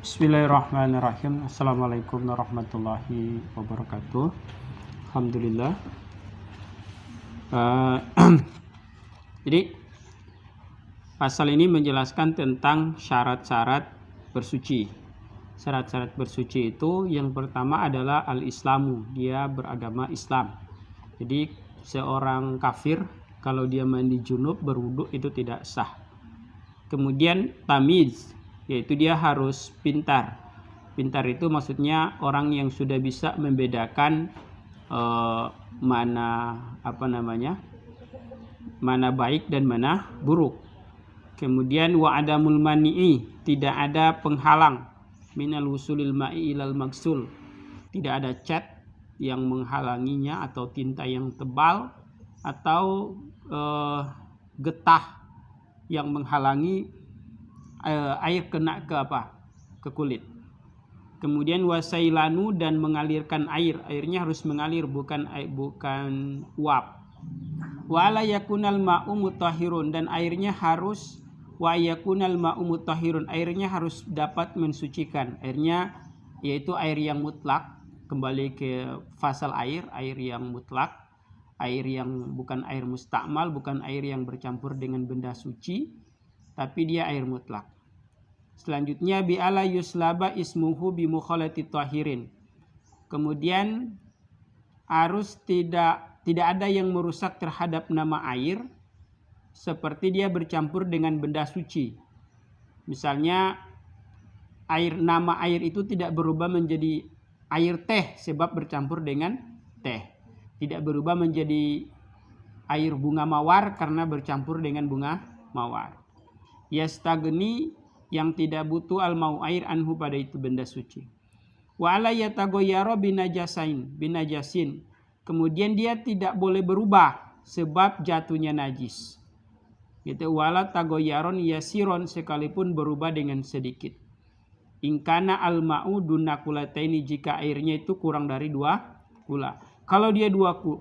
Bismillahirrahmanirrahim. Assalamualaikum warahmatullahi wabarakatuh. Alhamdulillah. Jadi pasal ini menjelaskan tentang syarat-syarat bersuci. Syarat-syarat bersuci itu yang pertama adalah al-islamu, dia beragama Islam. Jadi seorang kafir kalau dia mandi junub berwudu itu tidak sah. Kemudian tamiz, yaitu dia harus pintar. Pintar itu maksudnya orang yang sudah bisa membedakan mana baik dan mana buruk. Kemudian wa adamul mani'i, tidak ada penghalang minal wusulil ma'i ilal maksul, tidak ada cat yang menghalanginya atau tinta yang tebal atau getah yang menghalangi air kena ke kulit. Kemudian wasailanu, dan mengalirkan airnya harus mengalir, bukan uap. Wala yakunal ma'u mutahhirun, dan airnya harus airnya harus dapat mensucikan. Airnya yaitu air yang mutlak, kembali ke fasal air yang mutlak, air yang bukan air mustakmal, bukan air yang bercampur dengan benda suci, tapi dia air mutlak. Selanjutnya bi'ala yuslaba ismuhu bi mukhalati tahirin. Kemudian harus tidak ada yang merusak terhadap nama air seperti dia bercampur dengan benda suci. Misalnya nama air itu tidak berubah menjadi air teh sebab bercampur dengan teh. Tidak berubah menjadi air bunga mawar karena bercampur dengan bunga mawar. Yastagni, yang tidak butuh al-mau air anhu pada itu benda suci. Wa ala yatagoyyara binajasin. Kemudian dia tidak boleh berubah sebab jatuhnya najis. Gitu, wala tagoyaron yasiron, sekalipun berubah dengan sedikit. Ingkana al-ma'u dunakulataini, jika airnya itu kurang dari 2 kula. Kalau dia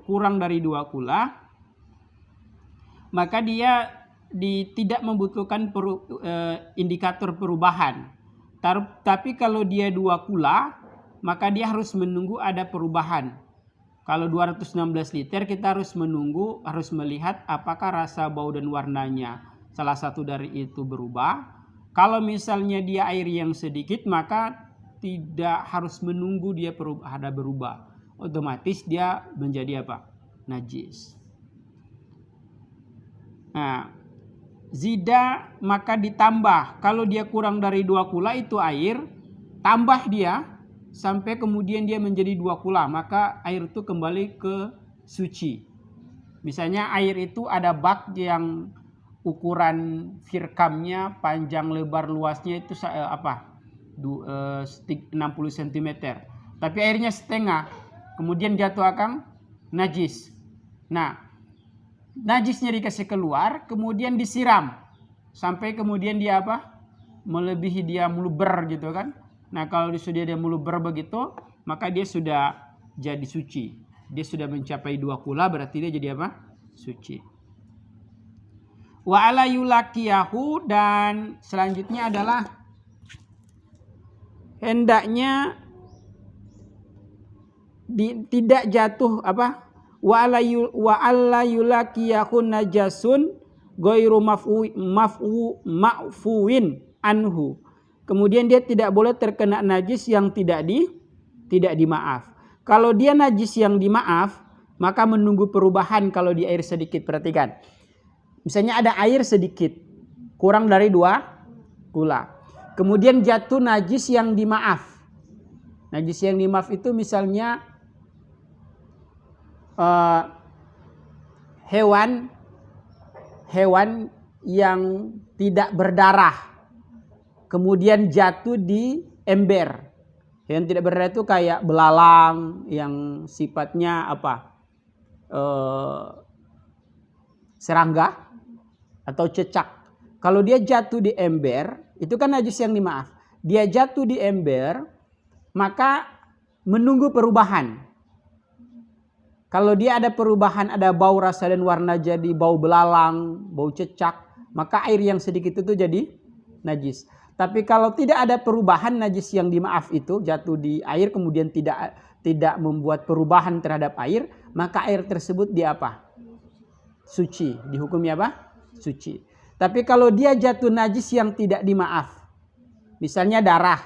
kurang dari 2 kula, maka dia tidak membutuhkan indikator perubahan. Tapi kalau dia 2 kula, maka dia harus menunggu ada perubahan. Kalau 216 liter kita harus melihat apakah rasa, bau dan warnanya salah satu dari itu berubah. Kalau misalnya dia air yang sedikit, maka tidak harus menunggu dia ada berubah. Otomatis dia menjadi najis. Nah, zida, maka ditambah. Kalau dia kurang dari 2 kula itu air, tambah dia sampai kemudian dia menjadi 2 kula, maka air itu kembali ke suci. Misalnya air itu ada bak yang ukuran firkamnya, panjang lebar luasnya itu 60 cm. Tapi airnya setengah, kemudian jatuh akan najis. Nah, najisnya dikasih keluar, kemudian disiram sampai kemudian dia melebihi dia muluber gitu kan. Nah, kalau sudah dia muluber begitu, maka dia sudah jadi suci. Dia sudah mencapai 2 kula, berarti dia jadi suci. Wa ala yulakiyahu, dan selanjutnya adalah hendaknya tidak jatuh wa alla yulakiyahu najasun ghairu ma'fuwin anhu. Kemudian dia tidak boleh terkena najis yang tidak dimaaf. Kalau dia najis yang dimaaf, maka menunggu perubahan kalau di air sedikit. Perhatikan. Misalnya ada air sedikit, kurang dari 2 kula. Kemudian jatuh najis yang dimaaf. Najis yang dimaaf itu misalnya hewan yang tidak berdarah, kemudian jatuh di ember. Yang tidak berdarah itu kayak belalang yang sifatnya serangga atau cecak. Kalau dia jatuh di ember, itu kan najis yang dimaaf. Dia jatuh di ember, maka menunggu perubahan. Kalau dia ada perubahan, ada bau, rasa dan warna jadi bau belalang, bau cecak, maka air yang sedikit itu jadi najis. Tapi kalau tidak ada perubahan najis yang dimaaf itu jatuh di air kemudian tidak membuat perubahan terhadap air, maka air tersebut dia apa? Suci. Dihukumi apa? Suci. Tapi kalau dia jatuh najis yang tidak dimaaf, misalnya darah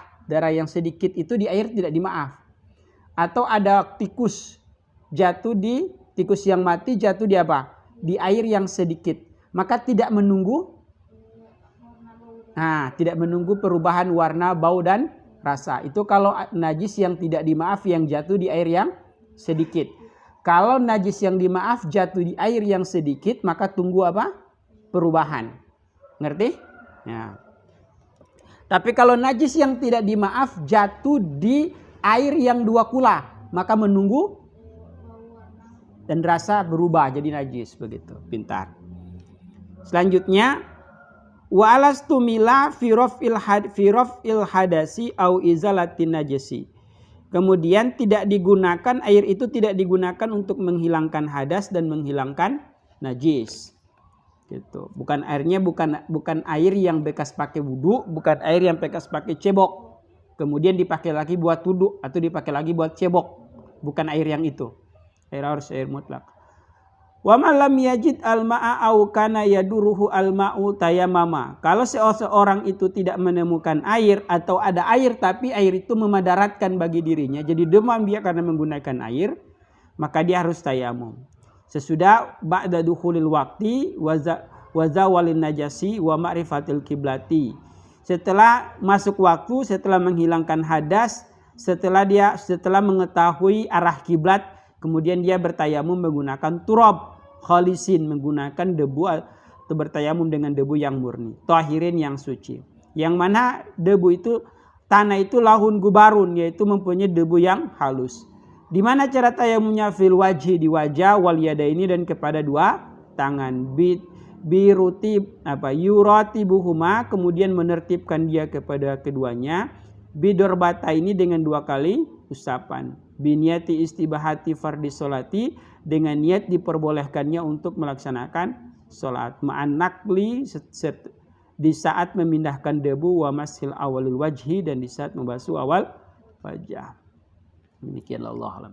yang sedikit itu di air tidak dimaaf, atau ada tikus yang mati jatuh di apa? Di air yang sedikit, maka tidak menunggu perubahan warna, bau dan rasa. Itu kalau najis yang tidak dimaaf yang jatuh di air yang sedikit. Kalau najis yang dimaaf jatuh di air yang sedikit, maka tunggu apa? Perubahan. Ngerti? Ya. Tapi kalau najis yang tidak dimaaf jatuh di air yang 2 kula, maka menunggu dan rasa berubah jadi najis, begitu. Pintar. Selanjutnya, wa alastumila fi raf'il hadasi au izalatin najasi. Kemudian air itu tidak digunakan untuk menghilangkan hadas dan menghilangkan najis. Gitu. Bukan air yang bekas pakai wudu, bukan air yang bekas pakai cebok. Kemudian dipakai lagi buat wudu atau dipakai lagi buat cebok. Bukan air yang itu. Air harus air mutlak. Wa man lam yajid al-ma'a au kana yaduruhu al-ma'u tayammama. Kalau seorang itu tidak menemukan air atau ada air tapi air itu memadaratkan bagi dirinya, jadi demam dia karena menggunakan air, maka dia harus tayamum. Sesudah ba'da dukhulil waqti wa zawalin najasi wa ma'rifatil kiblati. Setelah masuk waktu, setelah menghilangkan hadas, setelah mengetahui arah kiblat, kemudian dia bertayamum menggunakan turab khalisin, menggunakan debu atau bertayamum dengan debu yang murni, tahirin yang suci. Yang mana debu itu, tanah itu lahun gubarun, yaitu mempunyai debu yang halus. Di mana cara tayamumnya? Fil wajhi, di wajah, wal yadaini, dan kepada 2 tangan. Yuratibuhuma, kemudian menertibkan dia kepada keduanya. Bidorbata, ini dengan 2 kali usapan. Biniyati istibahati fardhi sholati, dengan niat diperbolehkannya untuk melaksanakan sholat. Ma'an nakli, di saat memindahkan debu, wa mashil awalil wajhi, dan di saat membasuh awal wajah. Demikianlah Allah alam.